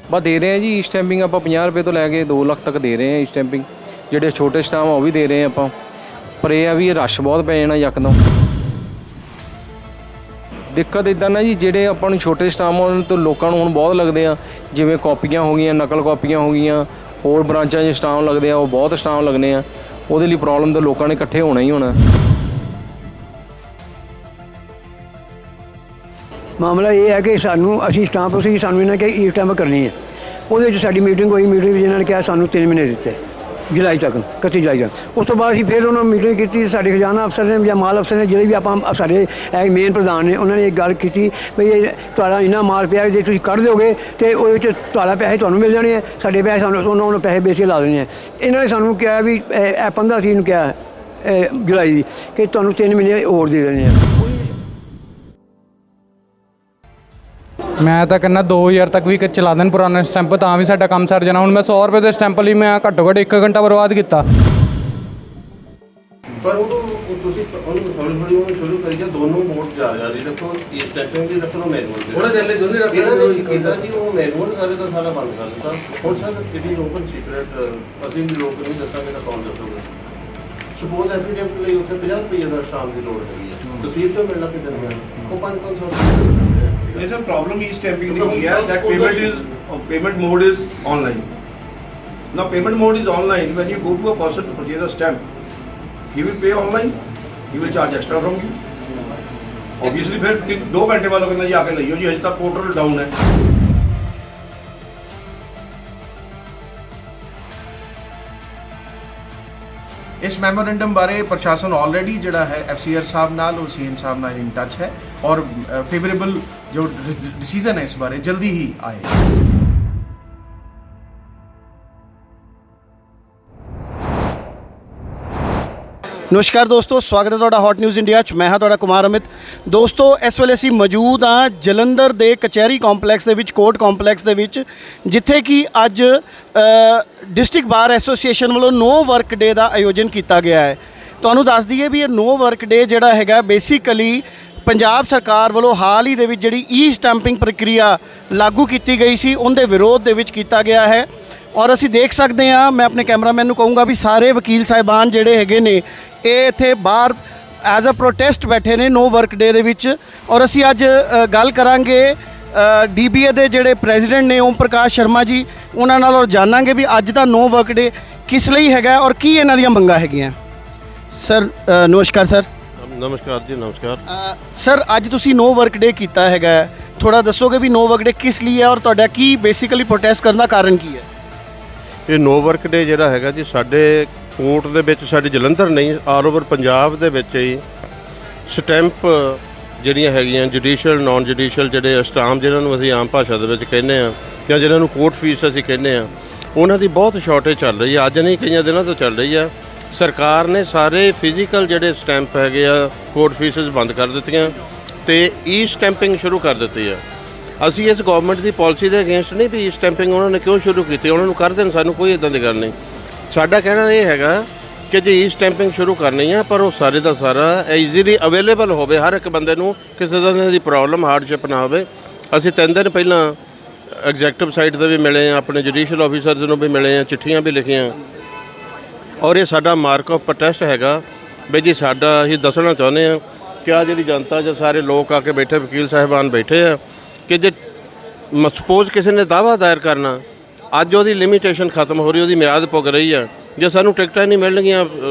बस दे रहे हैं जी स्टैंपिंग आप 50 रुपये तो लैके 2 लाख तक दे रहे हैं स्टैंपिंग। ਜਿਹੜੇ ਛੋਟੇ ਸਟਾਮ ਉਹ ਵੀ ਦੇ ਰਹੇ ਆਪਾਂ, ਪਰ ਇਹ ਆ ਵੀ ਰਸ਼ ਬਹੁਤ ਪੈ ਜਾਣਾ ਯਕਦਮ। ਦਿੱਕਤ ਇੱਦਾਂ ਨਾ ਜੀ, ਜਿਹੜੇ ਆਪਾਂ ਨੂੰ ਛੋਟੇ ਸਟਾਮ ਉਹਨਾਂ ਤੋਂ ਲੋਕਾਂ ਨੂੰ ਹੁਣ ਬਹੁਤ ਲੱਗਦੇ ਆ, ਜਿਵੇਂ ਕਾਪੀਆਂ ਹੋ ਗਈਆਂ, ਨਕਲ ਕਾਪੀਆਂ ਹੋ ਗਈਆਂ, ਹੋਰ ਬ੍ਰਾਂਚਾਂ 'ਚ ਸਟਾਮ ਲੱਗਦੇ ਆ, ਉਹ ਬਹੁਤ ਸਟਾਮ ਲੱਗਣੇ ਆ। ਉਹਦੇ ਲਈ ਪ੍ਰੋਬਲਮ ਤਾਂ ਲੋਕਾਂ ਨੇ ਇਕੱਠੇ ਹੋਣਾ ਹੀ ਹੋਣਾ। ਮਾਮਲਾ ਇਹ ਹੈ ਕਿ ਅਸੀਂ ਸਟਾਂਪ ਸੀ, ਸਾਨੂੰ ਇਹਨਾਂ ਕਿ ਈ ਸਟੈਂਪ ਕਰਨੀ ਹੈ। ਉਹਦੇ ਵਿੱਚ ਸਾਡੀ ਮੀਟਿੰਗ ਹੋਈ, ਮੀਟਿੰਗ ਵਿੱਚ ਇਹਨਾਂ ਨੇ ਕਿਹਾ ਸਾਨੂੰ 3 ਮਹੀਨੇ ਦਿੱਤੇ, ਜੁਲਾਈ ਤੱਕ, 31 ਜੁਲਾਈ ਤੱਕ। ਉਸ ਤੋਂ ਬਾਅਦ ਅਸੀਂ ਫਿਰ ਉਹਨਾਂ ਨੂੰ ਮੀਟਿੰਗ ਕੀਤੀ, ਸਾਡੇ ਖਜ਼ਾਨਾ ਅਫਸਰ ਨੇ ਜਾਂ ਮਾਲ ਅਫਸਰ ਨੇ, ਜਿਹੜੇ ਵੀ ਆਪਾਂ ਸਾਡੇ ਮੇਨ ਪ੍ਰਧਾਨ ਨੇ, ਉਹਨਾਂ ਨੇ ਇੱਕ ਗੱਲ ਕੀਤੀ ਵੀ ਇਹ ਤੁਹਾਡਾ ਇੰਨਾ ਮਾਲ ਪਿਆ, ਜੇ ਤੁਸੀਂ ਕੱਢ ਦਿਓਗੇ ਅਤੇ ਉਹਦੇ ਵਿੱਚ ਤੁਹਾਡਾ ਪੈਸੇ ਤੁਹਾਨੂੰ ਮਿਲ ਜਾਣੇ ਆ, ਸਾਡੇ ਪੈਸੇ ਸਾਨੂੰ ਉਹਨਾਂ ਨੂੰ ਪੈਸੇ ਵੇਚ ਕੇ ਲਾ ਦੇਣੇ ਆ। ਇਹਨਾਂ ਨੇ ਸਾਨੂੰ ਕਿਹਾ ਵੀ 15 ਤਰੀਕ ਨੂੰ ਕਿਹਾ ਜੁਲਾਈ ਦੀ ਕਿ ਤੁਹਾਨੂੰ 3 ਮਹੀਨੇ ਹੋਰ ਦੇ ਦੇਣੇ ਆ। ਮੈਂ ਤਾਂ ਕਹਿੰਦਾ 2000 ਤੱਕ ਵੀ ਚਲਾ ਦੇਣ ਪੁਰਾਣਾ ਸਟੈਂਪ, ਤਾਂ ਵੀ ਸਾਡਾ ਕੰਮ ਸਰ ਜਾਣਾ। ਹੁਣ ਮੈਂ 100 ਰੁਪਏ ਦੇ ਸਟੈਂਪ ਲਈ ਮੈਂ ਘੱਟੋ ਘੱਟ 1 ਘੰਟਾ ਬਰਬਾਦ ਕੀਤਾ। ਪਰ ਉਹ ਤੁਸੀਂ ਉਹਨੂੰ ਹੌਲੀ ਹੌਲੀ ਉਹਨੂੰ ਸ਼ੁਰੂ ਕਰੀ ਜਾਂ ਦੋਨੋਂ ਮੋਡ ਜਾ ਰਹੀ ਰੱਖੋ, ਇਹ ਸਟੈਂਪਿੰਗ ਦੀ ਰੱਖੋ, ਮੈਨੂਅਲ ਉਹਦੇ ਥੱਲੇ ਦੋਨੇ ਰੱਖੋ। ਇਹਨਾਂ ਨੇ ਕਿਹਾ ਜੀ ਉਹ ਮੈਨੂਅਲ ਸਾਰੇ ਦਾ ਸਾਰਾ ਬੰਦ ਕਰ ਦਿੱਤਾ। ਹੁਣ sir it is open secret, ਅਸੀਂ ਵੀ ਲੋਕ ਨਹੀਂ ਦੱਸਾਂਗੇ ਤਾਂ ਕੌਣ ਦੱਸੋਗੇ। ਸਪੋਜ਼ ਐਫੀਡੇਵਿਟ ਲਈ ਉੱਥੇ 50 ਰੁਪਏ ਦਾ ਸਟਾਂਪ ਦੀ ਲੋੜ ਹੈਗੀ ਹੈ, ਤੁਸੀਂ ਇਹ ਤੋਂ ਮਿਲਣਾ ਕਿਤੇ ਨਹੀਂ, ਉਹ 500 ਰੁਪਏ। There is a problem in stamping in India that payment mode is online. Now payment mode is online. When you go to a person to purchase a stamp, he will pay online. He will charge extra from you. Obviously फिर 2 घंटे बाद कहना जी आके लियो जी, अभी तक portal down है। इस memorandum बारे प्रशासन ऑलरेडी जोड़ा है FCR साहब नाल और CM साहब नाल इन टच है और फेवरेबल जो डिसीजन है इस बारे जल्दी ही आएगा। नमस्कार दोस्तों, स्वागत है तुहाडा हॉट न्यूज़ इंडिया च। मैं हाँ तुहाडा कुमार अमित। दोस्तों इस वेले असीं मौजूद हाँ जलंधर दे कचहरी कॉम्पलैक्स दे विच, कोर्ट कॉम्पलैक्स दे विच, जिथे कि अज डिस्ट्रिक्ट बार एसोसीएशन वालों नो वर्क डे का आयोजन किया गया है। तुहानूं दस दईए भी ये नो वर्क डे जिहड़ा हैगा बेसिकली पंजाब सरकार वालों हाल ही दे विच जिहड़ी ई स्टैंपिंग प्रक्रिया लागू की गई सी, उनके विरोध दे विच किया गया है। और असी देख सकते हैं, मैं अपने कैमरामैन को कहूँगा भी सारे वकील साहिबान जिहड़े हैगे ने ये इत्थे बाहर एज अ प्रोटेस्ट बैठे ने नो वर्क डे दे विच। और असी अज गल करांगे DBA दे जिहड़े प्रेजिडेंट ने ओम प्रकाश शर्मा जी, उन्हां नाल और जानांगे भी अज दा नो वर्क डे किस लई हैगा और की इन्हां दीयां मंगां हैगीआं। सर नमस्कार सर। नमस्कार जी, नमस्कार सर। अज तुसीं नो वर्क डे कीता हैगा, थोड़ा दसोगे भी नो वर्क डे किस लिए है और तुहाडा की बेसिकली प्रोटेस्ट करन दा कारण की है? ਇਹ ਨੋ ਵਰਕ ਡੇ ਜਿਹੜਾ ਹੈਗਾ ਜੀ ਸਾਡੇ ਕੋਰਟ ਦੇ ਵਿੱਚ, ਸਾਡੇ ਜਲੰਧਰ ਨਹੀਂ ਆਲ ਓਵਰ ਪੰਜਾਬ ਦੇ ਵਿੱਚ ਹੀ ਸਟੈਂਪ ਜਿਹੜੀਆਂ ਹੈਗੀਆਂ ਜੁਡੀਸ਼ੀਅਲ ਨਾਨ ਜੁਡੀਸ਼ੀਅਲ ਜਿਹੜੇ ਸਟਾਂਪ ਜਿਹਨਾਂ ਨੂੰ ਅਸੀਂ ਆਮ ਭਾਸ਼ਾ ਦੇ ਵਿੱਚ ਕਹਿੰਦੇ ਆ ਜਾਂ ਜਿਹਨਾਂ ਨੂੰ ਕੋਰਟ ਫੀਸ ਅਸੀਂ ਕਹਿੰਦੇ ਆ, ਉਹਨਾਂ ਦੀ ਬਹੁਤ ਸ਼ਾਰਟੇਜ ਚੱਲ ਰਹੀ ਹੈ। ਅੱਜ ਨਹੀਂ ਕਈਆਂ ਦਿਨਾਂ ਤੋਂ ਚੱਲ ਰਹੀ ਆ। ਸਰਕਾਰ ਨੇ ਸਾਰੇ ਫਿਜ਼ੀਕਲ ਜਿਹੜੇ ਸਟੈਂਪ ਹੈਗੇ ਆ ਕੋਰਟ ਫੀਸਸ ਬੰਦ ਕਰ ਦਿੱਤੀਆਂ ਤੇ ਈ ਸਟੈਂਪਿੰਗ ਸ਼ੁਰੂ ਕਰ ਦਿੱਤੀ ਆ। ਅਸੀਂ ਇਸ ਗਵਰਨਮੈਂਟ ਦੀ ਪਾਲਿਸੀ ਦੇ ਅਗੇਂਸਟ ਨਹੀਂ ਵੀ ਸਟੈਂਪਿੰਗ ਉਹਨਾਂ ਨੇ ਕਿਉਂ ਸ਼ੁਰੂ ਕੀਤੀ, ਉਹਨਾਂ ਨੂੰ ਕਰ ਦੇਣ, ਸਾਨੂੰ ਕੋਈ ਇੱਦਾਂ ਦੀ ਗੱਲ ਨਹੀਂ। ਸਾਡਾ ਕਹਿਣਾ ਇਹ ਹੈਗਾ ਕਿ ਜੇ ਈ ਸਟੈਂਪਿੰਗ ਸ਼ੁਰੂ ਕਰਨੀ ਆ ਪਰ ਉਹ ਸਾਰੇ ਦਾ ਸਾਰਾ ਈਜ਼ੀਲੀ ਅਵੇਲੇਬਲ ਹੋਵੇ ਹਰ ਇੱਕ ਬੰਦੇ ਨੂੰ, ਕਿਸੇ ਤਰ੍ਹਾਂ ਦੀ ਪ੍ਰੋਬਲਮ ਹਾਰਡਸ਼ਿਪ ਨਾ ਹੋਵੇ। ਅਸੀਂ 3 ਦਿਨ ਪਹਿਲਾਂ ਐਗਜ਼ੈਕਟਿਵ ਸਾਈਡ 'ਤੇ ਵੀ ਮਿਲੇ ਆ, ਆਪਣੇ ਜੁਡੀਸ਼ੀਅਲ ਆਫੀਸਰਸ ਨੂੰ ਵੀ ਮਿਲੇ ਆ, ਚਿੱਠੀਆਂ ਵੀ ਲਿਖੀਆਂ। ਔਰ ਇਹ ਸਾਡਾ ਮਾਰਕ ਆਫ ਪ੍ਰੋਟੈਸਟ ਹੈਗਾ ਵੀ ਜੀ ਸਾਡਾ ਅਸੀਂ ਦੱਸਣਾ ਚਾਹੁੰਦੇ ਹਾਂ ਕਿ ਆਹ ਜਿਹੜੀ ਜਨਤਾ ਜਾਂ ਸਾਰੇ ਲੋਕ ਆ ਕੇ ਬੈਠੇ, ਵਕੀਲ ਸਾਹਿਬਾਨ ਬੈਠੇ ਆ, ਕਿ ਜੇ ਸਪੋਜ਼ ਕਿਸੇ ਨੇ ਦਾਅਵਾ ਦਾਇਰ ਕਰਨਾ, ਅੱਜ ਉਹਦੀ ਲਿਮੀਟੇਸ਼ਨ ਖਤਮ ਹੋ ਰਹੀ, ਉਹਦੀ ਮਿਆਦ ਪੁੱਗ ਰਹੀ ਆ, ਜੇ ਸਾਨੂੰ ਟਿਕਟਾਂ ਨਹੀਂ ਮਿਲਣਗੀਆਂ,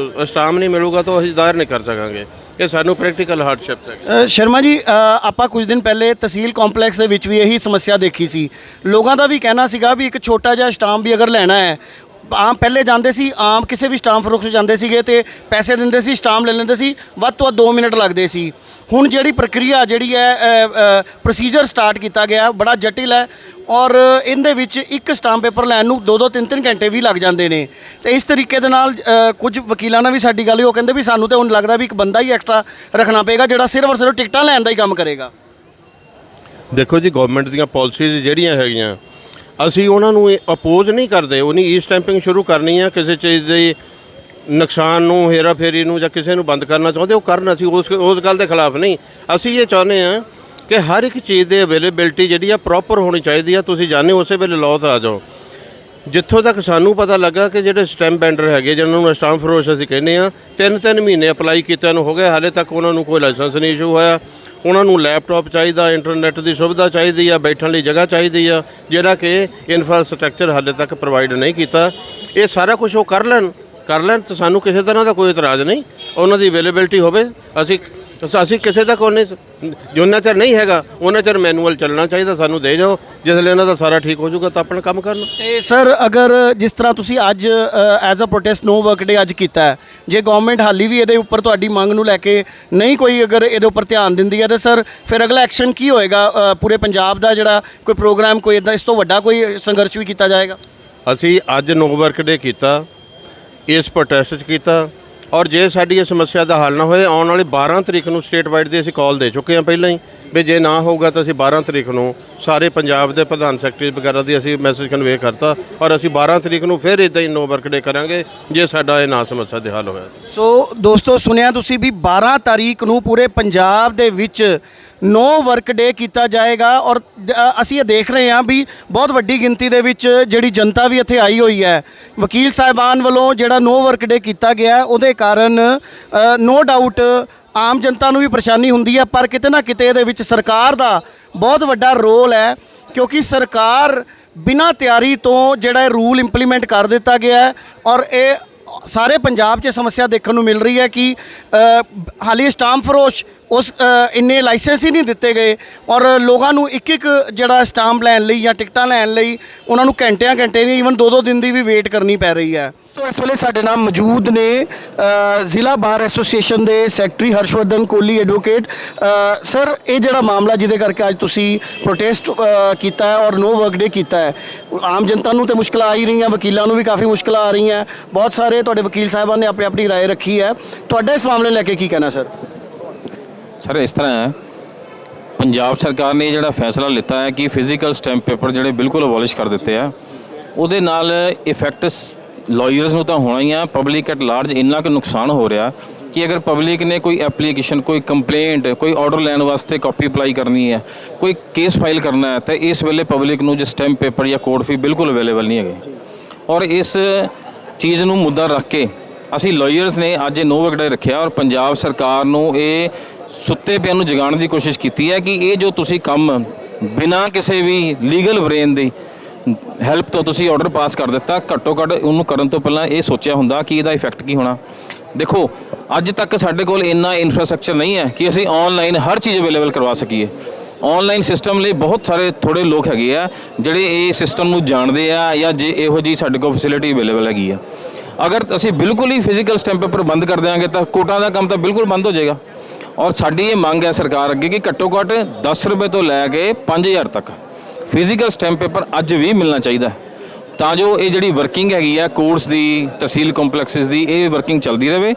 ਸਟਾਮ ਨਹੀਂ ਮਿਲੂਗਾ ਤਾਂ ਅਸੀਂ ਦਾਇਰ ਨਹੀਂ ਕਰ ਸਕਾਂਗੇ। ਇਹ ਸਾਨੂੰ ਪ੍ਰੈਕਟੀਕਲ ਹਾਰਡਸ਼ਿਪ ਹੈ। ਸ਼ਰਮਾ ਜੀ ਆਪਾਂ ਕੁਝ ਦਿਨ ਪਹਿਲੇ ਤਹਿਸੀਲ ਕੰਪਲੈਕਸ ਦੇ ਵਿੱਚ ਵੀ ਇਹੀ ਸਮੱਸਿਆ ਦੇਖੀ ਸੀ। ਲੋਕਾਂ ਦਾ ਵੀ ਕਹਿਣਾ ਸੀਗਾ ਵੀ ਇੱਕ ਛੋਟਾ ਜਿਹਾ ਸਟਾਂਪ ਵੀ ਅਗਰ ਲੈਣਾ ਹੈ, ਆਮ ਪਹਿਲੇ ਜਾਂਦੇ ਸੀ, ਆਮ ਕਿਸੇ ਵੀ ਸਟਾਂਪ ਫਰੂਕ 'ਚ ਜਾਂਦੇ ਸੀਗੇ ਤੇ ਪੈਸੇ ਦਿੰਦੇ ਸੀ, ਸਟਾਂਪ ਲੈ ਲੈਂਦੇ ਸੀ, ਵੱਧ ਤੋਂ ਵੱਧ 2 ਮਿੰਟ ਲੱਗਦੇ ਸੀ। ਹੁਣ ਜਿਹੜੀ ਪ੍ਰਕਿਰਿਆ ਜਿਹੜੀ ਹੈ ਪ੍ਰੋਸੀਜਰ ਸਟਾਰਟ ਕੀਤਾ ਗਿਆ ਬੜਾ ਜਟਿਲ ਹੈ ਔਰ ਇਹਦੇ ਵਿੱਚ ਇੱਕ ਸਟਾਂਪ ਪੇਪਰ ਲੈਣ ਨੂੰ 2-2 3-3 ਘੰਟੇ ਵੀ ਲੱਗ ਜਾਂਦੇ ਨੇ। ਤੇ ਇਸ ਤਰੀਕੇ ਦੇ ਨਾਲ ਕੁਝ ਵਕੀਲਾਂ ਨਾਲ ਵੀ ਸਾਡੀ ਗੱਲ ਹੋਈ, ਉਹ ਕਹਿੰਦੇ ਵੀ ਸਾਨੂੰ ਤਾਂ ਹੁਣ ਲੱਗਦਾ ਵੀ ਇੱਕ ਬੰਦਾ ਹੀ ਐਕਸਟਰਾ ਰੱਖਣਾ ਪਏਗਾ ਜਿਹੜਾ ਸਿਰਫ ਔਰ ਸਿਰਫ ਟਿਕਟਾਂ ਲੈਣ ਦਾ ਹੀ ਕੰਮ ਕਰੇਗਾ। ਦੇਖੋ ਜੀ, ਗਵਰਨਮੈਂਟ ਦੀਆਂ ਪਾਲਿਸੀਜ਼ ਜਿਹੜੀਆਂ ਹੈਗੀਆਂ ਅਸੀਂ ਉਹਨਾਂ ਨੂੰ ਅਪੋਜ਼ ਨਹੀਂ ਕਰਦੇ। ਉਹਨੀ ਈ ਸਟੈਂਪਿੰਗ ਸ਼ੁਰੂ ਕਰਨੀ ਆ, ਕਿਸੇ ਚੀਜ਼ ਦੇ ਨੁਕਸਾਨ ਨੂੰ, ਹੇਰਾ ਫੇਰੀ ਨੂੰ ਜਾਂ ਕਿਸੇ ਨੂੰ ਬੰਦ ਕਰਨਾ ਚਾਹੁੰਦੇ ਉਹ ਕਰਨ, ਅਸੀਂ ਉਸ ਗੱਲ ਦੇ ਖਿਲਾਫ ਨਹੀਂ। ਅਸੀਂ ਇਹ ਚਾਹੁੰਦੇ ਹਾਂ ਕਿ ਹਰ ਇੱਕ ਚੀਜ਼ ਦੀ ਅਵੇਲੇਬਿਲਟੀ ਜਿਹੜੀ ਆ ਪ੍ਰੋਪਰ ਹੋਣੀ ਚਾਹੀਦੀ ਆ। ਤੁਸੀਂ ਜਾਣਦੇ ਹੋ ਉਸੇ ਵੇਲੇ ਲਾਓ ਤਾਂ ਆ ਜਾਓ। ਜਿੱਥੋਂ ਤੱਕ ਸਾਨੂੰ ਪਤਾ ਲੱਗਾ ਕਿ ਜਿਹੜੇ ਸਟੈਂਪ ਵੈਂਡਰ ਹੈਗੇ ਜਿਹਨਾਂ ਨੂੰ ਸਟਾਂਪ ਫਰੋਸ਼ ਅਸੀਂ ਕਹਿੰਦੇ ਆ, 3 ਮਹੀਨੇ ਅਪਲਾਈ ਕੀਤਿਆਂ ਨੂੰ ਹੋ ਗਏ, ਹਾਲੇ ਤੱਕ ਉਹਨਾਂ ਨੂੰ ਕੋਈ ਲਾਇਸੈਂਸ ਨਹੀਂ ਇਸ਼ੂ ਹੋਇਆ। ਉਹਨਾਂ ਨੂੰ ਲੈਪਟਾਪ ਚਾਹੀਦਾ, ਇੰਟਰਨੈਟ ਦੀ ਸੁਵਿਧਾ ਚਾਹੀਦੀ ਆ, ਬੈਠਣ ਲਈ ਜਗ੍ਹਾ ਚਾਹੀਦੀ ਆ, ਜਿਹੜਾ ਕਿ ਇਨਫਰਾਸਟ੍ਰਕਚਰ ਹਾਲੇ ਤੱਕ ਪ੍ਰੋਵਾਈਡ ਨਹੀਂ ਕੀਤਾ। ਇਹ ਸਾਰਾ ਕੁਝ ਉਹ ਕਰ ਲੈਣ ਤਾਂ ਸਾਨੂੰ ਕਿਸੇ ਤਰ੍ਹਾਂ ਦਾ ਕੋਈ ਇਤਰਾਜ਼ ਨਹੀਂ। ਉਹਨਾਂ ਦੀ ਅਵੇਲੇਬਿਲਟੀ ਹੋਵੇ। ਅਸੀਂ ਕਿਸੇ ਦਾ ਕੋਈ ਨਹੀਂ, ਜਿੰਨਾ ਚਿਰ ਨਹੀਂ ਹੈਗਾ ਉਹਨਾਂ ਚਿਰ ਮੈਨੂਅਲ ਚੱਲਣਾ ਚਾਹੀਦਾ। ਸਾਨੂੰ ਦੇ ਜਾਓ, ਜਿਸ ਵੇਲੇ ਇਹਨਾਂ ਦਾ ਸਾਰਾ ਠੀਕ ਹੋ ਜਾਊਗਾ ਤਾਂ ਆਪਣਾ ਕੰਮ ਕਰਨ। ਤੇ ਸਰ ਅਗਰ ਜਿਸ ਤਰ੍ਹਾਂ ਤੁਸੀਂ ਅੱਜ as a protest no work day ਅੱਜ ਕੀਤਾ ਹੈ, ਜੇ ਗਵਰਨਮੈਂਟ ਹਾਲੀ ਵੀ ਇਹਦੇ ਉੱਪਰ ਤੁਹਾਡੀ ਮੰਗ ਨੂੰ ਲੈ ਕੇ ਨਹੀਂ ਕੋਈ ਅਗਰ ਇਹਦੇ ਉੱਪਰ ਧਿਆਨ ਦਿੰਦੀ ਹੈ ਤਾਂ ਸਰ ਫਿਰ ਅਗਲਾ ਐਕਸ਼ਨ ਕੀ ਹੋਏਗਾ? ਪੂਰੇ ਪੰਜਾਬ ਦਾ ਜਿਹੜਾ ਕੋਈ ਪ੍ਰੋਗਰਾਮ, ਕੋਈ ਇੱਦਾਂ ਇਸ ਤੋਂ ਵੱਡਾ ਕੋਈ ਸੰਘਰਸ਼ ਵੀ ਕੀਤਾ ਜਾਏਗਾ? ਅਸੀਂ ਅੱਜ ਨੋ ਵਰਕ ਡੇ ਕੀਤਾ, ਇਸ ਪ੍ਰੋਟੈਸਟ 'ਚ ਕੀਤਾ, ਔਰ ਜੇ ਸਾਡੀ ਇਹ ਸਮੱਸਿਆ ਦਾ ਹੱਲ ਨਾ ਹੋਏ, ਆਉਣ ਵਾਲੀ 12 ਤਰੀਕ ਨੂੰ ਸਟੇਟ ਵਾਈਡ ਦੀ ਅਸੀਂ ਕਾਲ ਦੇ ਚੁੱਕੇ ਹਾਂ ਪਹਿਲਾਂ ਹੀ, ਵੀ ਜੇ ਨਾ ਹੋਊਗਾ ਤਾਂ ਅਸੀਂ 12 ਤਰੀਕ ਨੂੰ ਸਾਰੇ ਪੰਜਾਬ ਦੇ ਪ੍ਰਧਾਨ ਸੈਕਟਰੀ ਵਗੈਰਾ ਦੀ ਅਸੀਂ ਮੈਸੇਜ ਕਨਵੇ ਕਰਤਾ, ਔਰ ਅਸੀਂ 12 ਤਰੀਕ ਨੂੰ ਫਿਰ ਇੱਦਾਂ ਹੀ ਨੋ ਵਰਕ ਡੇ ਕਰਾਂਗੇ ਜੇ ਸਾਡਾ ਇਹ ਨਾ ਸਮੱਸਿਆ ਦੇ ਹੱਲ ਹੋਇਆ। ਸੋ ਦੋਸਤੋ ਸੁਣਿਆ ਤੁਸੀਂ ਵੀ 12 ਤਾਰੀਖ ਨੂੰ ਪੂਰੇ ਪੰਜਾਬ ਦੇ ਵਿੱਚ ਨੋ ਵਰਕ ਡੇ ਕੀਤਾ ਜਾਏਗਾ। ਔਰ ਅਸੀਂ ਇਹ ਦੇਖ ਰਹੇ ਹਾਂ ਵੀ ਬਹੁਤ ਵੱਡੀ ਗਿਣਤੀ ਦੇ ਵਿੱਚ ਜਿਹੜੀ ਜਨਤਾ ਵੀ ਇੱਥੇ ਆਈ ਹੋਈ ਹੈ। ਵਕੀਲ ਸਾਹਿਬਾਨ ਵੱਲੋਂ ਜਿਹੜਾ ਨੋ ਵਰਕ ਡੇ ਕੀਤਾ ਗਿਆ ਉਹਦੇ ਕਾਰਨ ਨੋ ਡਾਊਟ ਆਮ ਜਨਤਾ ਨੂੰ ਵੀ ਪਰੇਸ਼ਾਨੀ ਹੁੰਦੀ ਹੈ, ਪਰ ਕਿਤੇ ਨਾ ਕਿਤੇ ਇਹਦੇ ਵਿੱਚ ਸਰਕਾਰ ਦਾ ਬਹੁਤ ਵੱਡਾ ਰੋਲ ਹੈ, ਕਿਉਂਕਿ ਸਰਕਾਰ ਬਿਨਾਂ ਤਿਆਰੀ ਤੋਂ ਜਿਹੜਾ ਇਹ ਰੂਲ ਇੰਪਲੀਮੈਂਟ ਕਰ ਦਿੱਤਾ ਗਿਆ ਹੈ। ਔਰ ਇਹ ਸਾਰੇ ਪੰਜਾਬ 'ਚ ਸਮੱਸਿਆ ਦੇਖਣ ਨੂੰ ਮਿਲ ਰਹੀ ਹੈ ਕਿ ਹਾਲੀ ਸਟਾਂਪ ਫਰੋਸ਼ ਉਸ ਇੰਨੇ ਲਾਇਸੈਂਸ ਹੀ ਨਹੀਂ ਦਿੱਤੇ ਗਏ, ਔਰ ਲੋਕਾਂ ਨੂੰ ਇੱਕ ਜਿਹੜਾ ਸਟਾਂਪ ਲੈਣ ਲਈ ਜਾਂ ਟਿਕਟਾਂ ਲੈਣ ਲਈ ਉਹਨਾਂ ਨੂੰ ਘੰਟੇ ਨਹੀਂ, ਈਵਨ 2 ਦਿਨ ਦੀ ਵੀ ਵੇਟ ਕਰਨੀ ਪੈ ਰਹੀ ਹੈ। ਤੋ ਇਸ ਵੇਲੇ ਸਾਡੇ ਨਾਲ ਮੌਜੂਦ ਨੇ ਜ਼ਿਲ੍ਹਾ ਬਾਰ ਐਸੋਸੀਏਸ਼ਨ ਦੇ secretary Harshvardhan Kohli advocate. Sir ਇਹ ਜਿਹੜਾ ਮਾਮਲਾ ਜਿਹਦੇ ਕਰਕੇ ਅੱਜ ਤੁਸੀਂ ਪ੍ਰੋਟੈਸਟ ਕੀਤਾ ਹੈ ਔਰ ਨੋ ਵਰਕ ਡੇ ਕੀਤਾ ਹੈ, ਆਮ ਜਨਤਾ ਨੂੰ ਤਾਂ ਮੁਸ਼ਕਲਾਂ ਆ ਹੀ ਰਹੀਆਂ, ਵਕੀਲਾਂ ਨੂੰ ਵੀ ਕਾਫੀ ਮੁਸ਼ਕਲਾਂ ਆ ਰਹੀਆਂ, ਬਹੁਤ ਸਾਰੇ ਤੁਹਾਡੇ ਵਕੀਲ ਸਾਹਿਬਾਨ ਨੇ ਆਪਣੀ ਰਾਏ ਰੱਖੀ ਹੈ, ਤੁਹਾਡਾ ਇਸ ਮਾਮਲੇ ਲੈ ਕੇ ਕੀ ਕਹਿਣਾ ਸਰ? ਸਰ ਇਸ ਤਰ੍ਹਾਂ ਹੈ, ਪੰਜਾਬ ਸਰਕਾਰ ਨੇ ਜਿਹੜਾ ਫੈਸਲਾ ਲਿੱਤਾ ਹੈ ਕਿ ਫਿਜ਼ੀਕਲ ਸਟੈਂਪ ਪੇਪਰ ਜਿਹੜੇ ਬਿਲਕੁਲ ਅਬੋਲਿਸ਼ ਕਰ ਦਿੱਤੇ ਆ, ਉਹਦੇ ਨਾਲ ਇਫੈਕਟ ਲਾਇਰਸ ਨੂੰ ਤਾਂ ਹੋਣਾ ਹੀ ਆ, ਪਬਲਿਕ ਐਟ ਲਾਰਜ ਇੰਨਾ ਕੁ ਨੁਕਸਾਨ ਹੋ ਰਿਹਾ ਕਿ ਅਗਰ ਪਬਲਿਕ ਨੇ ਕੋਈ ਐਪਲੀਕੇਸ਼ਨ, ਕੋਈ ਕੰਪਲੇਂਟ, ਕੋਈ ਆਰਡਰ ਲੈਣ ਵਾਸਤੇ ਕਾਪੀ ਅਪਲਾਈ ਕਰਨੀ ਹੈ, ਕੋਈ ਕੇਸ ਫਾਈਲ ਕਰਨਾ ਹੈ, ਤਾਂ ਇਸ ਵੇਲੇ ਪਬਲਿਕ ਨੂੰ ਜੋ ਸਟੈਂਪ ਪੇਪਰ ਜਾਂ ਕੋਰਟ ਫੀ ਬਿਲਕੁਲ ਅਵੇਲੇਬਲ ਨਹੀਂ ਹੈਗੇ। ਔਰ ਇਸ ਚੀਜ਼ ਨੂੰ ਮੁੱਦਾ ਰੱਖ ਕੇ ਅਸੀਂ ਲਾਇਰਸ ਨੇ ਅੱਜ ਨੋ ਵਰਕ ਡੇ ਰੱਖਿਆ, ਔਰ ਪੰਜਾਬ ਸਰਕਾਰ ਨੂੰ ਇਹ ਸੁੱਤੇ ਪਿਆਂ ਨੂੰ ਜਗਾਉਣ ਦੀ ਕੋਸ਼ਿਸ਼ ਕੀਤੀ ਹੈ ਕਿ ਇਹ ਜੋ ਤੁਸੀਂ ਕੰਮ ਬਿਨਾਂ ਕਿਸੇ ਵੀ ਲੀਗਲ ਬ੍ਰੇਨ ਦੀ ਹੈਲਪ ਤੋਂ ਤੁਸੀਂ ਆਰਡਰ ਪਾਸ ਕਰ ਦਿੱਤਾ, ਘੱਟੋ ਘੱਟ ਉਹਨੂੰ ਕਰਨ ਤੋਂ ਪਹਿਲਾਂ ਇਹ ਸੋਚਿਆ ਹੁੰਦਾ ਕਿ ਇਹਦਾ ਇਫੈਕਟ ਕੀ ਹੋਣਾ। ਦੇਖੋ ਅੱਜ ਤੱਕ ਸਾਡੇ ਕੋਲ ਇੰਨਾ ਇਨਫਰਾਸਟ੍ਰਕਚਰ ਨਹੀਂ ਹੈ ਕਿ ਅਸੀਂ ਆਨਲਾਈਨ ਹਰ ਚੀਜ਼ ਅਵੇਲੇਬਲ ਕਰਵਾ ਸਕੀਏ। ਆਨਲਾਈਨ ਸਿਸਟਮ ਲਈ ਬਹੁਤ ਸਾਰੇ ਥੋੜ੍ਹੇ ਲੋਕ ਹੈਗੇ ਆ ਜਿਹੜੇ ਇਹ ਸਿਸਟਮ ਨੂੰ ਜਾਣਦੇ ਆ, ਜਾਂ ਜੇ ਇਹੋ ਜਿਹੀ ਸਾਡੇ ਕੋਲ ਫੈਸਿਲਿਟੀ ਅਵੇਲੇਬਲ ਹੈਗੀ ਆ। ਅਗਰ ਅਸੀਂ ਬਿਲਕੁਲ ਹੀ ਫਿਜ਼ੀਕਲ ਸਟੈਂਪ ਪੇਪਰ ਬੰਦ ਕਰ ਦਿਆਂਗੇ ਤਾਂ ਕੋਰਟਾਂ ਦਾ ਕੰਮ ਤਾਂ ਬਿਲਕੁਲ ਬੰਦ ਹੋ ਜਾਏਗਾ। ਔਰ ਸਾਡੀ ਇਹ ਮੰਗ ਹੈ ਸਰਕਾਰ ਅੱਗੇ ਕਿ ਘੱਟੋ ਘੱਟ 10 ਰੁਪਏ ਤੋਂ ਲੈ ਕੇ 5000 ਤੱਕ ਫਿਜ਼ੀਕਲ ਸਟੈਂਪ ਪੇਪਰ ਅੱਜ ਵੀ ਮਿਲਣਾ ਚਾਹੀਦਾ, ਤਾਂ ਜੋ ਇਹ ਜਿਹੜੀ ਵਰਕਿੰਗ ਹੈਗੀ ਆ ਕੋਰਟਸ ਦੀ, ਤਹਿਸੀਲ ਕੰਪਲੈਕਸਿਸ ਦੀ, ਇਹ ਵਰਕਿੰਗ ਚੱਲਦੀ ਰਹੇ।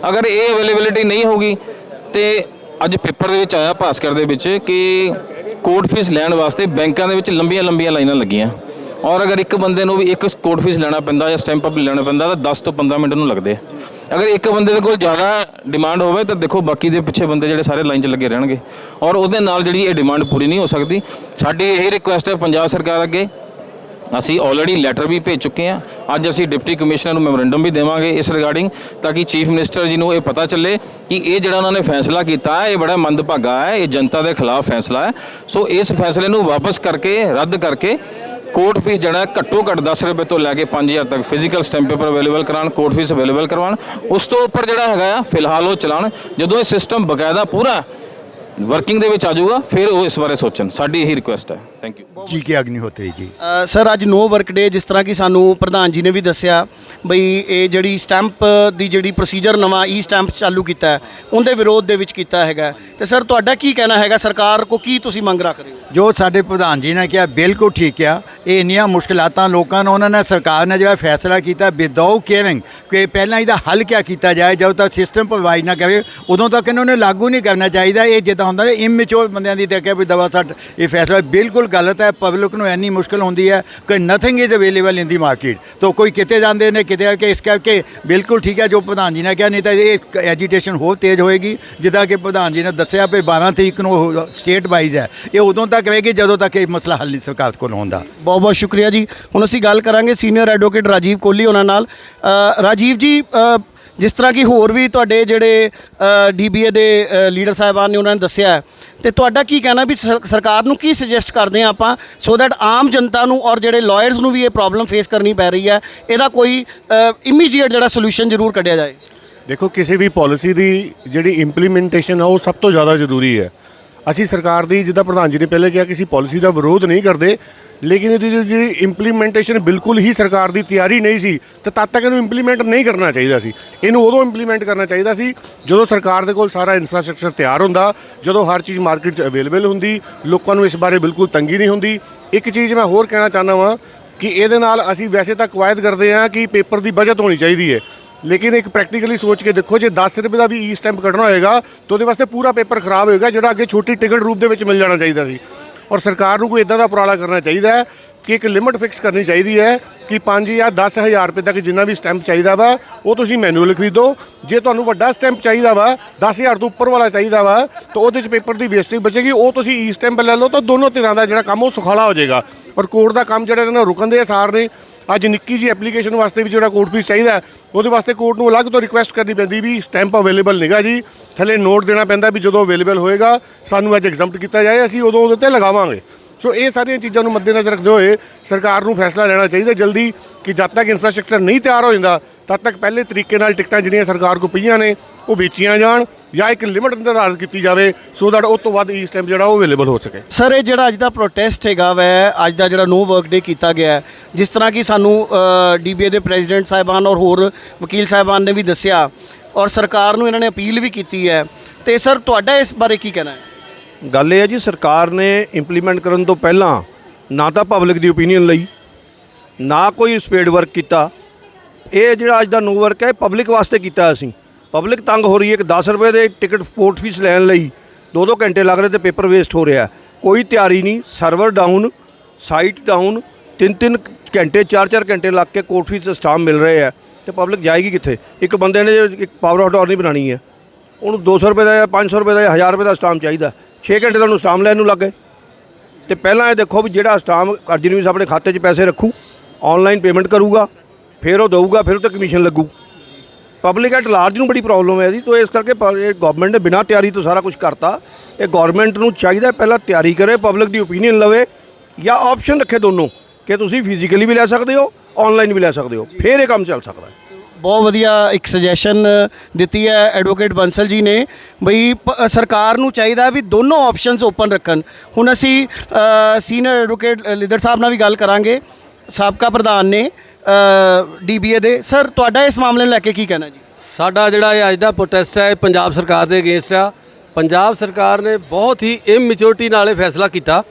ਅਗਰ ਇਹ ਅਵੇਲੇਬਿਲਿਟੀ ਨਹੀਂ ਹੋਗੀ ਤੇ ਅੱਜ ਪੇਪਰ ਦੇ ਵਿੱਚ ਆਇਆ ਭਾਸਕਰ ਦੇ ਵਿੱਚ ਕਿ ਕੋਰਟ ਫੀਸ ਲੈਣ ਵਾਸਤੇ ਬੈਂਕਾਂ ਦੇ ਵਿੱਚ ਲੰਬੀਆਂ ਲਾਈਨਾਂ ਲੱਗੀਆਂ, ਔਰ ਅਗਰ ਇੱਕ ਬੰਦੇ ਨੂੰ ਵੀ ਇੱਕ ਕੋਰਟ ਫੀਸ ਲੈਣਾ ਪੈਂਦਾ ਜਾਂ ਸਟੈਂਪ ਲੈਣਾ ਪੈਂਦਾ ਤਾਂ 10 ਤੋਂ 15 ਮਿੰਟ ਨੂੰ ਲੱਗਦੇ। ਅਗਰ ਇੱਕ ਬੰਦੇ ਦੇ ਕੋਲ ਜ਼ਿਆਦਾ ਡਿਮਾਂਡ ਹੋਵੇ ਤਾਂ ਦੇਖੋ ਬਾਕੀ ਦੇ ਪਿੱਛੇ ਬੰਦੇ ਜਿਹੜੇ ਸਾਰੇ ਲਾਈਨ 'ਚ ਲੱਗੇ ਰਹਿਣਗੇ, ਔਰ ਉਹਦੇ ਨਾਲ ਜਿਹੜੀ ਇਹ ਡਿਮਾਂਡ ਪੂਰੀ ਨਹੀਂ ਹੋ ਸਕਦੀ। ਸਾਡੀ ਇਹ ਰਿਕੁਐਸਟ ਹੈ ਪੰਜਾਬ ਸਰਕਾਰ ਅੱਗੇ, ਅਸੀਂ ਆਲਰੇਡੀ ਲੈਟਰ ਵੀ ਭੇਜ ਚੁੱਕੇ ਹਾਂ, ਅੱਜ ਅਸੀਂ ਡਿਪਟੀ ਕਮਿਸ਼ਨਰ ਨੂੰ ਮੈਮੋਰੈਂਡਮ ਵੀ ਦੇਵਾਂਗੇ ਇਸ ਰਿਗਾਰਡਿੰਗ, ਤਾਂ ਕਿ ਚੀਫ ਮਿਨਿਸਟਰ ਜੀ ਨੂੰ ਇਹ ਪਤਾ ਚੱਲੇ ਕਿ ਇਹ ਜਿਹੜਾ ਉਹਨਾਂ ਨੇ ਫੈਸਲਾ ਕੀਤਾ ਹੈ ਇਹ ਬੜਾ ਮੰਦਭਾਗਾ ਹੈ, ਇਹ ਜਨਤਾ ਦੇ ਖਿਲਾਫ ਫੈਸਲਾ ਹੈ। ਸੋ ਇਸ ਫੈਸਲੇ ਨੂੰ ਵਾਪਸ ਕਰਕੇ, ਰੱਦ ਕਰਕੇ ਕੋਰਟ ਫੀਸ ਜਿਹੜਾ ਘੱਟੋ ਘੱਟ 10 ਰੁਪਏ ਤੋਂ ਲੈ ਕੇ 5000 ਤੱਕ ਫਿਜ਼ੀਕਲ ਸਟੈਂਪ ਪੇਪਰ ਅਵੇਲੇਬਲ ਕਰਾਉਣ, ਕੋਰਟ ਫੀਸ ਅਵੇਲੇਬਲ ਕਰਵਾਉਣ। ਉਸ ਤੋਂ ਉੱਪਰ ਜਿਹੜਾ ਹੈਗਾ ਆ ਫਿਲਹਾਲ ਉਹ ਚਲਾਉਣ, ਜਦੋਂ ਇਹ ਸਿਸਟਮ ਬਕਾਇਦਾ ਪੂਰਾ वर्किंग ਦੇ ਵਿੱਚ ਆ ਜਾਊਗਾ ਫਿਰ ਉਹ ਇਸ ਬਾਰੇ ਸੋਚਣ। ਸਾਡੀ ਇਹੀ ਰਿਕੁਐਸਟ ਹੈ। ਥੈਂਕ ਯੂ ਜੀ ਕੇ ਅਗਨੀਹੋਤਰੀ ਜੀ। ਸਰ ਅੱਜ ਨੋ ਵਰਕ ਡੇ ਜਿਸ ਤਰ੍ਹਾਂ ਕਿ ਸਾਨੂੰ ਪ੍ਰਧਾਨ ਜੀ ਨੇ ਵੀ ਦੱਸਿਆ ਬਈ ਇਹ ਜਿਹੜੀ ਸਟੈਂਪ ਦੀ ਜਿਹੜੀ ਪ੍ਰੋਸੀਜਰ ਨਵਾਂ ਈ ਸਟੈਂਪ ਚਾਲੂ ਕੀਤਾ ਹੈ ਉਹਦੇ ਵਿਰੋਧ ਦੇ ਵਿੱਚ ਕੀਤਾ ਹੈਗਾ, ਤੇ ਸਰ ਤੁਹਾਡਾ ਕੀ ਕਹਿਣਾ ਹੈਗਾ, ਸਰਕਾਰ ਕੋ ਕੀ ਤੁਸੀਂ ਮੰਗ ਰੱਖ ਰਹੇ ਹੋ? ਜੋ ਸਾਡੇ ਪ੍ਰਧਾਨ ਜੀ ਨੇ ਕਿਹਾ ਬਿਲਕੁਲ ਠੀਕ ਆ। ਇਹ ਇੰਨੀਆਂ ਮੁਸ਼ਕਿਲਾਤਾਂ ਲੋਕਾਂ ਨੂੰ ਉਹਨਾਂ ਨੇ, ਸਰਕਾਰ ਨੇ ਜਿਹੜਾ ਫੈਸਲਾ ਕੀਤਾ ਵਿਦਆਊਟ ਕੇਅਰਿੰਗ ਕਿ ਪਹਿਲਾਂ ਇਹਦਾ ਹੱਲ ਕਿਆ ਕੀਤਾ ਜਾਏ, ਜਦੋਂ ਤੱਕ ਸਿਸਟਮ ਪ੍ਰੋਵਾਈਡ ਨਾ ਕਰੇ ਉਦੋਂ ਤੱਕ ਇਹਨਾਂ ਨੂੰ ਲਾਗੂ ਨਹੀਂ ਕਰਨਾ ਚਾਹੀਦਾ। ਇਹ ਜਿੱਦਾਂ ਹੁੰਦਾ ਨਾ ਇਮੈਚੁਰ ਬੰਦਿਆਂ ਦੀ ਦੇਖਿਆ ਵੀ ਦਵਾ ਸੱਟ, ਇਹ ਫੈਸਲਾ ਬਿਲਕੁਲ ਬਿਲਕੁਲ ਗਲਤ ਹੈ। ਪਬਲਿਕ ਨੂੰ ਇੰਨੀ ਮੁਸ਼ਕਲ ਹੁੰਦੀ ਹੈ ਕਿ nothing is available in the market. ਤਾਂ ਕੋਈ ਕਿਤੇ ਜਾਂਦੇ ਨੇ ਕਿਤੇ ਕਿ ਇਸ ਕਰਕੇ ਬਿਲਕੁਲ ਠੀਕ ਹੈ ਜੋ ਪ੍ਰਧਾਨ ਜੀ ਨੇ ਕਿਹਾ, ਨਹੀਂ ਤਾਂ ਇਹ ਐਜੀਟੇਸ਼ਨ ਹੋਰ ਤੇਜ਼ ਹੋਏਗੀ। ਜਿੱਦਾਂ ਕਿ ਪ੍ਰਧਾਨ ਜੀ ਨੇ ਦੱਸਿਆ ਵੀ 12 ਤਰੀਕ ਨੂੰ ਸਟੇਟ ਵਾਈਜ਼ ਹੈ, ਇਹ ਉਦੋਂ ਤੱਕ ਰਹੇਗੀ ਜਦੋਂ ਤੱਕ ਇਹ ਮਸਲਾ ਹੱਲ ਨਹੀਂ ਸਰਕਾਰ ਕੋਲ ਹੁੰਦਾ। ਬਹੁਤ ਬਹੁਤ ਸ਼ੁਕਰੀਆ ਜੀ। ਹੁਣ ਅਸੀਂ ਗੱਲ ਕਰਾਂਗੇ ਸੀਨੀਅਰ ਐਡਵੋਕੇਟ ਰਾਜੀਵ ਕੋਹਲੀ ਉਹਨਾਂ ਨਾਲ। ਰਾਜੀਵ ਜੀ, ਜਿਸ ਤਰ੍ਹਾਂ ਕਿ ਹੋਰ ਵੀ ਤੁਹਾਡੇ ਜਿਹੜੇ DBA ਦੇ ਲੀਡਰ ਸਾਹਿਬਾਨ ਨੇ ਉਹਨਾਂ ਨੇ ਦੱਸਿਆ ਹੈ, ਤੇ ਤੁਹਾਡਾ ਕੀ ਕਹਿਣਾ ਵੀ ਸਰਕਾਰ ਨੂੰ ਕੀ ਸੁਜੈਸਟ ਕਰਦੇ ਹਾਂ ਆਪਾਂ ਸੋ ਦੈਟ ਆਮ ਜਨਤਾ ਨੂੰ ਔਰ ਜਿਹੜੇ ਲਾਇਰਸ ਨੂੰ ਵੀ ਇਹ ਪ੍ਰੋਬਲਮ ਫੇਸ ਕਰਨੀ ਪੈ ਰਹੀ ਹੈ, ਇਹਦਾ ਕੋਈ ਇਮੀਡੀਏਟ ਜਿਹੜਾ ਸੋਲੂਸ਼ਨ ਜ਼ਰੂਰ ਕੱਢਿਆ ਜਾਏ? ਦੇਖੋ, ਕਿਸੇ ਵੀ ਪਾਲਿਸੀ ਦੀ ਜਿਹੜੀ ਇੰਪਲੀਮੈਂਟੇਸ਼ਨ ਆ ਉਹ ਸਭ ਤੋਂ ਜ਼ਿਆਦਾ ਜ਼ਰੂਰੀ ਹੈ। ਅਸੀਂ ਸਰਕਾਰ ਦੀ, ਜਿੱਦਾਂ ਪ੍ਰਧਾਨ ਜੀ ਨੇ ਪਹਿਲੇ ਕਿਹਾ, ਕਿਸੇ ਪਾਲਿਸੀ ਦਾ ਵਿਰੋਧ ਨਹੀਂ ਕਰਦੇ, ਲੇਕਿਨ ਇਹਦੀ ਜਿਹੜੀ ਇੰਪਲੀਮੈਂਟੇਸ਼ਨ ਬਿਲਕੁਲ ਹੀ ਸਰਕਾਰ ਦੀ ਤਿਆਰੀ ਨਹੀਂ ਸੀ, ਤੇ ਤਦ ਤੱਕ ਇਹਨੂੰ ਇੰਪਲੀਮੈਂਟ ਨਹੀਂ ਕਰਨਾ ਚਾਹੀਦਾ ਸੀ। ਇਹਨੂੰ ਉਦੋਂ ਇੰਪਲੀਮੈਂਟ ਕਰਨਾ ਚਾਹੀਦਾ ਸੀ ਜਦੋਂ ਸਰਕਾਰ ਦੇ ਕੋਲ ਸਾਰਾ ਇਨਫਰਾਸਟ੍ਰਕਚਰ ਤਿਆਰ ਹੁੰਦਾ, ਜਦੋਂ ਹਰ ਚੀਜ਼ ਮਾਰਕੀਟ 'ਚ ਅਵੇਲੇਬਲ ਹੁੰਦੀ, ਲੋਕਾਂ ਨੂੰ ਇਸ ਬਾਰੇ ਬਿਲਕੁਲ ਤੰਗੀ ਨਹੀਂ ਹੁੰਦੀ। ਇੱਕ ਚੀਜ਼ ਮੈਂ ਹੋਰ ਕਹਿਣਾ ਚਾਹੁੰਦਾ ਵਾਂ ਕਿ ਇਹਦੇ ਨਾਲ ਅਸੀਂ ਵੈਸੇ ਤਾਂ ਕਵਾਇਦ ਕਰਦੇ ਹਾਂ ਕਿ ਪੇਪਰ ਦੀ ਬਚਤ ਹੋਣੀ ਚਾਹੀਦੀ ਹੈ, ਲੇਕਿਨ ਇੱਕ ਪ੍ਰੈਕਟੀਕਲੀ ਸੋਚ ਕੇ ਦੇਖੋ, ਜੇ 10 ਰੁਪਏ ਦਾ ਵੀ ਈ ਸਟੈਂਪ ਕੱਢਣਾ ਹੋਏਗਾ ਤਾਂ ਉਹਦੇ ਵਾਸਤੇ ਪੂਰਾ ਪੇਪਰ ਖਰਾਬ ਹੋਏਗਾ, ਜਿਹੜਾ ਅੱਗੇ ਛੋਟੀ ਟਿਕਟ ਰੂਪ ਦੇ ਵਿੱਚ ਮਿਲ ਜਾਣਾ ਚਾਹੀਦਾ ਸੀ। ਔਰ ਸਰਕਾਰ ਨੂੰ ਕੋਈ ਇਦਾਂ ਦਾ ਉਪਰਾਲਾ ਕਰਨਾ ਚਾਹੀਦਾ ਹੈ ਕਿ ਇੱਕ ਲਿਮਿਟ ਫਿਕਸ ਕਰਨੀ ਚਾਹੀਦੀ ਹੈ ਕਿ 5 ਜਾਂ 10,000 ਰੁਪਏ ਤੱਕ ਜਿੰਨਾ ਵੀ ਸਟੈਂਪ ਚਾਹੀਦਾ ਵਾ ਉਹ ਤੁਸੀਂ ਮੈਨੂਅਲ ਖਰੀਦੋ। ਜੇ ਤੁਹਾਨੂੰ ਵੱਡਾ ਸਟੈਂਪ ਚਾਹੀਦਾ ਵਾ, 10,000 ਤੋਂ ਉੱਪਰ ਵਾਲਾ ਚਾਹੀਦਾ ਵਾ, ਤਾਂ ਉਹਦੇ 'ਚ ਪੇਪਰ ਦੀ ਵੇਸਟੇਜ ਬਚੇਗੀ, ਉਹ ਤੁਸੀਂ ਈ ਸਟੈਂਪ ਲੈ ਲਓ, ਤਾਂ ਦੋਨੋਂ ਧਿਰਾਂ ਦਾ ਜਿਹੜਾ ਕੰਮ ਉਹ ਸੁਖਾਲਾ ਹੋ ਜਾਏਗਾ। ਔਰ ਕੋਰਟ ਦਾ ਕੰਮ ਜਿਹੜਾ ਇਹਦੇ ਨਾਲ ਰੁਕਣ ਦੇ ਆਸਾਰ ਨੇ। ਅੱਜ ਨਿੱਕੀ ਜੀ ਐਪਲੀਕੇਸ਼ਨ ਵਾਸਤੇ ਵੀ ਜਿਹੜਾ ਕੋਰਟ ਫੀਸ ਚਾਹੀਦਾ, ਉਹਦੇ ਵਾਸਤੇ ਕੋਰਟ ਨੂੰ ਅਲੱਗ ਤੋਂ ਰਿਕੁਐਸਟ ਕਰਨੀ ਪੈਂਦੀ ਵੀ ਸਟੈਂਪ ਅਵੇਲੇਬਲ ਨਹੀਂਗਾ ਜੀ, ਥੱਲੇ ਨੋਟ ਦੇਣਾ ਪੈਂਦਾ ਵੀ ਜਦੋਂ ਅਵੇਲੇਬਲ ਹੋਏਗਾ ਸਾਨੂੰ ਅੱਜ ਐਗਜ਼ੈਂਪਟ ਕੀਤਾ ਜਾਏ, ਅਸੀਂ ਉਦੋਂ ਉਹਦੇ 'ਤੇ ਲਗਾਵਾਂਗੇ। ਸੋ ਇਹ ਸਾਰੀਆਂ ਚੀਜ਼ਾਂ ਨੂੰ ਮੱਦੇਨਜ਼ਰ ਰੱਖਦੇ ਹੋਏ ਸਰਕਾਰ ਨੂੰ ਫੈਸਲਾ ਲੈਣਾ ਚਾਹੀਦਾ ਜਲਦੀ ਕਿ ਜਦ ਤੱਕ ਇਨਫਰਾਸਟ੍ਰਕਚਰ ਨਹੀਂ ਤਿਆਰ ਹੋ ਜਾਂਦਾ ਤਦ ਤੱਕ ਪਹਿਲੇ ਤਰੀਕੇ ਨਾਲ ਟਿਕਟਾਂ ਜਿਹੜੀਆਂ ਸਰਕਾਰ ਕੋਲ ਪਈਆਂ ਨੇ ਉਹ ਵੇਚੀਆਂ ਜਾਣ, ਜਾਂ ਇੱਕ ਲਿਮਿਟ ਨਿਰਧਾਰਿਤ ਕੀਤੀ ਜਾਵੇ ਸੋ ਦੈਟ ਉਸ ਤੋਂ ਬਾਅਦ ਈ ਸਟੈਂਪ ਜਿਹੜਾ ਉਹ ਅਵੇਲੇਬਲ ਹੋ ਸਕੇ। ਸਰ, ਇਹ ਜਿਹੜਾ ਅੱਜ ਦਾ ਪ੍ਰੋਟੈਸਟ ਹੈਗਾ ਵੈ, ਅੱਜ ਦਾ ਜਿਹੜਾ ਨੋ ਵਰਕ ਡੇ ਕੀਤਾ ਗਿਆ ਹੈ, ਜਿਸ ਤਰ੍ਹਾਂ ਕਿ ਸਾਨੂੰ DBA ਦੇ ਪ੍ਰੈਜ਼ੀਡੈਂਟ ਸਾਹਿਬਾਨ ਔਰ ਹੋਰ ਵਕੀਲ ਸਾਹਿਬਾਨ ਨੇ ਵੀ ਦੱਸਿਆ, ਔਰ ਸਰਕਾਰ ਨੂੰ ਇਹਨਾਂ ਨੇ ਅਪੀਲ ਵੀ ਕੀਤੀ ਹੈ, ਤੇ ਸਰ ਤੁਹਾਡਾ ਇਸ ਬਾਰੇ ਕੀ ਕਹਿਣਾ ਹੈ? ਗੱਲ ਇਹ ਹੈ ਜੀ, ਸਰਕਾਰ ਨੇ ਇੰਪਲੀਮੈਂਟ ਕਰਨ ਤੋਂ ਪਹਿਲਾਂ ਨਾ ਤਾਂ ਪਬਲਿਕ ਦੀ ਓਪੀਨੀਅਨ ਲਈ, ਨਾ ਕੋਈ ਸਪੀਡ ਵਰਕ ਕੀਤਾ। ਇਹ ਜਿਹੜਾ ਅੱਜ ਦਾ ਨੋ ਵਰਕ ਹੈ ਪਬਲਿਕ ਵਾਸਤੇ ਕੀਤਾ। ਅਸੀਂ ਪਬਲਿਕ ਤੰਗ ਹੋ ਰਹੀ ਹੈ ਕਿ 10 ਰੁਪਏ ਦੇ ਟਿਕਟ ਕੋਰਟ ਫੀਸ ਲੈਣ ਲਈ 2-2 ਘੰਟੇ ਲੱਗ ਰਹੇ ਤੇ ਪੇਪਰ ਵੇਸਟ ਹੋ ਰਿਹਾ। ਕੋਈ ਤਿਆਰੀ ਨਹੀਂ, ਸਰਵਰ ਡਾਊਨ, ਸਾਈਟ ਡਾਊਨ, 3-3 ਘੰਟੇ 4-4 ਘੰਟੇ ਲੱਗ ਕੇ ਕੋਰਟ ਫੀਸ ਸਟਾਂਪ ਮਿਲ ਰਹੇ ਆ, ਤੇ ਪਬਲਿਕ ਜਾਏਗੀ ਕਿੱਥੇ? ਇੱਕ ਬੰਦੇ ਨੇ ਇੱਕ ਪਾਵਰ ਆਫ ਅਟਾਰਨੀ ਬਣਾਉਣੀ ਹੈ, ਉਹਨੂੰ 200 ਰੁਪਏ ਦਾ ਜਾਂ 500 ਰੁਪਏ ਦਾ ਜਾਂ 1000 ਰੁਪਏ ਦਾ ਸਟਾਂਪ ਚਾਹੀਦਾ, 6 ਘੰਟੇ ਤੁਹਾਨੂੰ ਸਟਾਂਪ ਲੈਣ ਨੂੰ ਲੱਗ ਗਏ। ਤੇ ਪਹਿਲਾਂ ਇਹ ਦੇਖੋ ਵੀ ਜਿਹੜਾ ਸਟਾਂਪ ਅਰਜੀ ਨੂੰ ਆਪਣੇ ਖਾਤੇ 'ਚ ਪੈਸੇ ਰੱਖੂ, ਆਨਲਾਈਨ ਪੇਮੈਂਟ ਕਰੂਗਾ, ਫਿਰ ਉਹ ਦਊਗਾ, ਫਿਰ ਉਹ 'ਤੇ ਕਮਿਸ਼ਨ ਲੱਗੂ। ਪਬਲਿਕ ਐਟ ਲਾਰਜ ਨੂੰ ਬੜੀ ਪ੍ਰੋਬਲਮ ਹੈ ਜੀ। ਤੋਂ ਇਸ ਕਰਕੇ ਇਹ ਗਵਰਨਮੈਂਟ ਨੇ ਬਿਨਾਂ ਤਿਆਰੀ ਤੋਂ ਸਾਰਾ ਕੁਝ ਕਰਤਾ। ਇਹ ਗਵਰਨਮੈਂਟ ਨੂੰ ਚਾਹੀਦਾ ਪਹਿਲਾਂ ਤਿਆਰੀ ਕਰੇ, ਪਬਲਿਕ ਦੀ ਓਪੀਨੀਅਨ ਲਵੇ, ਜਾਂ ਆਪਸ਼ਨ ਰੱਖੇ ਦੋਨੋਂ ਕਿ ਤੁਸੀਂ ਫਿਜ਼ੀਕਲੀ ਵੀ ਲੈ ਸਕਦੇ ਹੋ, ਆਨਲਾਈਨ ਵੀ ਲੈ ਸਕਦੇ ਹੋ, ਫਿਰ ਇਹ ਕੰਮ ਚੱਲ ਸਕਦਾ ਹੈ। ਬਹੁਤ ਵਧੀਆ ਇੱਕ ਸੁਜੈਸ਼ਨ ਦਿੱਤੀ ਹੈ ਐਡਵੋਕੇਟ ਬੰਸਲ ਜੀ ਨੇ, ਬਈ ਸਰਕਾਰ ਨੂੰ ਚਾਹੀਦਾ ਵੀ ਦੋਨੋਂ ਆਪਸ਼ਨਸ ਓਪਨ ਰੱਖਣ। ਹੁਣ ਅਸੀਂ ਸੀਨੀਅਰ ਐਡਵੋਕੇਟ ਲੀਡਰ ਸਾਹਿਬ ਨਾਲ ਵੀ ਗੱਲ ਕਰਾਂਗੇ, ਸਾਬਕਾ ਪ੍ਰਧਾਨ ਨੇ DBA ਦੇ। ਸਰ, ਤੁਹਾਡਾ ਇਸ ਮਾਮਲੇ ਨੂੰ ਲੈ ਕੇ ਕੀ ਕਹਿਣਾ ਜੀ? ਸਾਡਾ ਜਿਹੜਾ ਇਹ ਅੱਜ ਦਾ ਪ੍ਰੋਟੈਸਟ ਹੈ ਪੰਜਾਬ ਸਰਕਾਰ ਦੇ ਅਗੇਂਸਟ ਆ। ਪੰਜਾਬ ਸਰਕਾਰ ਨੇ ਬਹੁਤ ਹੀ ਇਮੈਚੁਰਿਟੀ ਨਾਲ ਇਹ ਫੈਸਲਾ ਕੀਤਾ।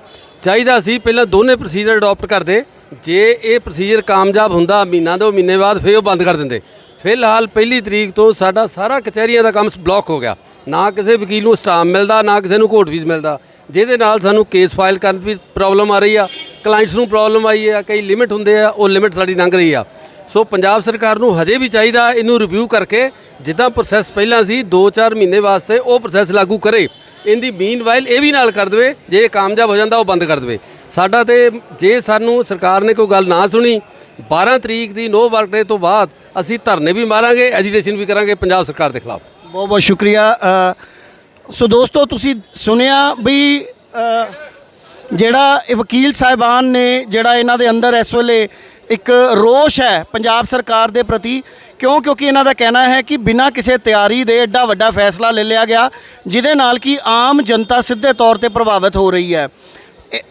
ਚਾਹੀਦਾ ਸੀ ਪਹਿਲਾਂ ਦੋਨੇ ਪ੍ਰੋਸੀਜਰ ਅਡਾਪਟ ਕਰਦੇ, ਜੇ ਇਹ ਪ੍ਰੋਸੀਜਰ ਕਾਮਯਾਬ ਹੁੰਦਾ ਮਹੀਨਾ 2 ਮਹੀਨੇ ਬਾਅਦ ਫਿਰ ਉਹ ਬੰਦ ਕਰ ਦਿੰਦੇ। ਫਿਲਹਾਲ 1 ਤਰੀਕ ਤੋਂ ਸਾਡਾ ਸਾਰਾ ਕਚਹਿਰੀਆਂ ਦਾ ਕੰਮ ਬਲੌਕ ਹੋ ਗਿਆ, ਨਾ ਕਿਸੇ ਵਕੀਲ ਨੂੰ ਸਟਾਂਪ ਮਿਲਦਾ, ਨਾ ਕਿਸੇ ਨੂੰ ਕੋਰਟ ਫੀਸ ਮਿਲਦਾ, ਜਿਹਦੇ ਨਾਲ ਸਾਨੂੰ ਕੇਸ ਫਾਈਲ ਕਰਨ ਦੀ ਪ੍ਰੋਬਲਮ ਆ ਰਹੀ ਆ, ਕਲਾਇੰਟਸ ਨੂੰ ਪ੍ਰੋਬਲਮ ਆਈ ਹੈ, ਕਈ ਲਿਮਿਟ ਹੁੰਦੇ ਆ, ਉਹ ਲਿਮਿਟ ਸਾਡੀ ਲੰਘ ਰਹੀ ਆ। ਸੋ ਪੰਜਾਬ ਸਰਕਾਰ ਨੂੰ ਹਜੇ ਵੀ ਚਾਹੀਦਾ ਇਹਨੂੰ ਰਿਵਿਊ ਕਰਕੇ ਜਿੱਦਾਂ ਪ੍ਰੋਸੈਸ ਪਹਿਲਾਂ ਸੀ 2-4 ਮਹੀਨੇ ਵਾਸਤੇ ਉਹ ਪ੍ਰੋਸੈਸ ਲਾਗੂ ਕਰੇ। ਇਹਦੀ ਮੀਨਵਾਈਲ ਇਹ ਵੀ ਨਾਲ ਕਰ ਦੇਵੇ, ਜੇ ਕਾਮਯਾਬ ਹੋ ਜਾਂਦਾ ਉਹ ਬੰਦ ਕਰ ਦੇਵੇ। ਸਾਡਾ ਤੇ ਜੇ ਸਾਨੂੰ ਸਰਕਾਰ ਨੇ ਕੋਈ ਗੱਲ ਨਾ ਸੁਣੀ, 12 ਤਰੀਕ ਦੀ ਨੋ ਵਰਕ ਡੇ ਤੋਂ ਬਾਅਦ ਅਸੀਂ ਧਰਨੇ ਵੀ ਮਾਰਾਂਗੇ, ਐਜੀਟੇਸ਼ਨ ਵੀ ਕਰਾਂਗੇ ਪੰਜਾਬ ਸਰਕਾਰ ਦੇ ਖਿਲਾਫ। ਬਹੁਤ ਬਹੁਤ ਸ਼ੁਕਰੀਆ। ਸੋ ਦੋਸਤੋ, ਤੁਸੀਂ ਸੁਣਿਆ ਵੀ ਜਿਹੜਾ ਇਹ ਵਕੀਲ ਸਾਹਿਬਾਨ ਨੇ, ਜਿਹੜਾ ਇਹਨਾਂ ਦੇ ਅੰਦਰ ਇਸ ਵੇਲੇ ਇੱਕ ਰੋਸ਼ ਹੈ ਪੰਜਾਬ ਸਰਕਾਰ ਦੇ ਪ੍ਰਤੀ, ਕਿਉਂਕਿ ਇਹਨਾਂ ਦਾ ਕਹਿਣਾ ਹੈ ਕਿ ਬਿਨਾਂ ਕਿਸੇ ਤਿਆਰੀ ਦੇ ਐਡਾ ਵੱਡਾ ਫੈਸਲਾ ਲੈ ਲਿਆ ਗਿਆ, ਜਿਹਦੇ ਨਾਲ ਕਿ ਆਮ ਜਨਤਾ ਸਿੱਧੇ ਤੌਰ ਤੇ ਪ੍ਰਭਾਵਿਤ ਹੋ ਰਹੀ ਹੈ।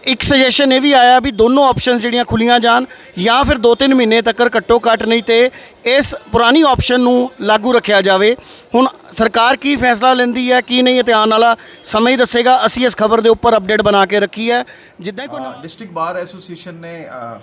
ਇੱਕ ਸੁਜੈਸ਼ਨ ਇਹ ਵੀ ਆਇਆ ਵੀ ਦੋਨੋਂ ਆਪਸ਼ਨਸ ਜਿਹੜੀਆਂ ਖੁੱਲੀਆਂ ਜਾਣ, ਜਾਂ ਫਿਰ 2-3 ਮਹੀਨੇ ਤੱਕ ਘੱਟੋ ਘੱਟ, ਨਹੀਂ ਤੇ ਇਸ ਪੁਰਾਣੀ ਆਪਸ਼ਨ ਨੂੰ ਲਾਗੂ ਰੱਖਿਆ ਜਾਵੇ। ਹੁਣ ਸਰਕਾਰ ਕੀ ਫੈਸਲਾ ਲੈਂਦੀ ਹੈ ਕੀ ਨਹੀਂ, ਇਹ ਤੇ ਆਉਣ ਵਾਲਾ ਸਮਾਂ ਹੀ ਦੱਸੇਗਾ। ਅਸੀਂ ਇਸ ਖਬਰ ਦੇ ਉੱਪਰ ਅਪਡੇਟ ਬਣਾ ਕੇ ਰੱਖੀ ਹੈ। ਜਿੱਦਾਂ ਹੀ ਕੋਈ ਡਿਸਟ੍ਰਿਕਟ ਬਾਰ ਐਸੋਸੀਏਸ਼ਨ ਨੇ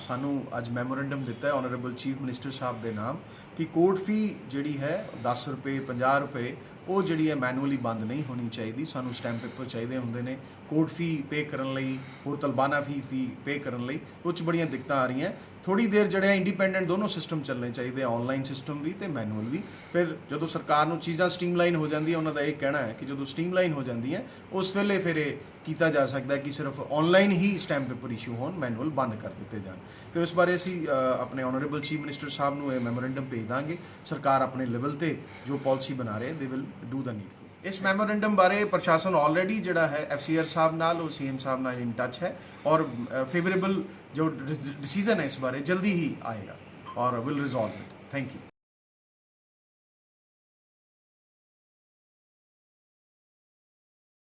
ਸਾਨੂੰ ਅੱਜ ਮੈਮੋਰੈਂਡਮ ਦਿੱਤਾ ਹੈ ਆਨਰੇਬਲ ਚੀਫ ਮਿਨਿਸਟਰ ਸਾਹਿਬ ਦੇ ਨਾਮ ਕਿ ਕੋਰਟ ਫੀ ਜਿਹੜੀ ਹੈ 10 ਰੁਪਏ 50 ਰੁਪਏ ਉਹ ਜਿਹੜੀ ਹੈ ਮੈਨੂਅਲੀ ਬੰਦ ਨਹੀਂ ਹੋਣੀ ਚਾਹੀਦੀ। ਸਾਨੂੰ ਸਟੈਂਪ ਪੇਪਰ ਚਾਹੀਦੇ ਹੁੰਦੇ ਨੇ ਕੋਰਟ ਫੀ ਪੇ ਕਰਨ ਲਈ, ਹੋਰ ਤਲਬਾਨਾ ਫੀ ਪੇ ਕਰਨ ਲਈ। ਉਹ 'ਚ ਬੜੀਆਂ ਦਿੱਕਤਾਂ ਆ ਰਹੀਆਂ। ਥੋੜੀ ਦੇਰ ਜਿਹੜੇ ਇੰਡੀਪੈਂਡੈਂਟ ਦੋਨੋਂ ਸਿਸਟਮ ਚੱਲਣੇ ਚਾਹੀਦੇ, ਆਨਲਾਈਨ ਸਿਸਟਮ ਵੀ ਤੇ ਮੈਨੂਅਲ ਵੀ। ਫਿਰ ਜਦੋਂ ਸਰਕਾਰ ਨੂੰ ਚੀਜ਼ਾਂ ਸਟ੍ਰੀਮਲਾਈਨ ਹੋ ਜਾਂਦੀਆਂ, ਉਹਨਾਂ ਦਾ ਇਹ ਕਹਿਣਾ ਹੈ ਕਿ ਜਦੋਂ ਸਟ੍ਰੀਮਲਾਈਨ ਹੋ ਜਾਂਦੀਆਂ ਉਸ ਵੇਲੇ ਫਿਰ ਇਹ ਕੀਤਾ ਜਾ ਸਕਦਾ ਕਿ ਸਿਰਫ ਆਨਲਾਈਨ ਹੀ ਸਟੈਂਪ ਪੇਪਰ ਇਸ਼ੂ ਹੋਣ, ਮੈਨੂਅਲ ਬੰਦ ਕਰ ਦਿੱਤੇ ਜਾਣ। ਤੇ ਇਸ ਬਾਰੇ ਅਸੀਂ ਆਪਣੇ ਆਨਰੇਬਲ ਚੀਫ ਮਿਨਿਸਟਰ ਸਾਹਿਬ ਨੂੰ ਇਹ ਮੈਮੋਰੈਂਡਮ ਭੇਜ ਦਾਂਗੇ। ਸਰਕਾਰ ਆਪਣੇ ਲੈਵਲ ਤੇ ਜੋ ਪਾਲਿਸੀ ਬਣਾ ਰਹੇ they will do the needful. ਇਸ ਮੈਮੋਰੈਂਡਮ ਬਾਰੇ ਪ੍ਰਸ਼ਾਸਨ ਆਲਰੇਡੀ ਜਿਹੜਾ ਹੈ FCR ਸਾਹਿਬ ਨਾਲ और CM ਸਾਹਿਬ ਨਾਲ ਇਨ ਟੱਚ ਹੈ और फेवरेबल जो डिसीजन है इस बारे जल्दी ही आएगा और will resolve it. Thank you.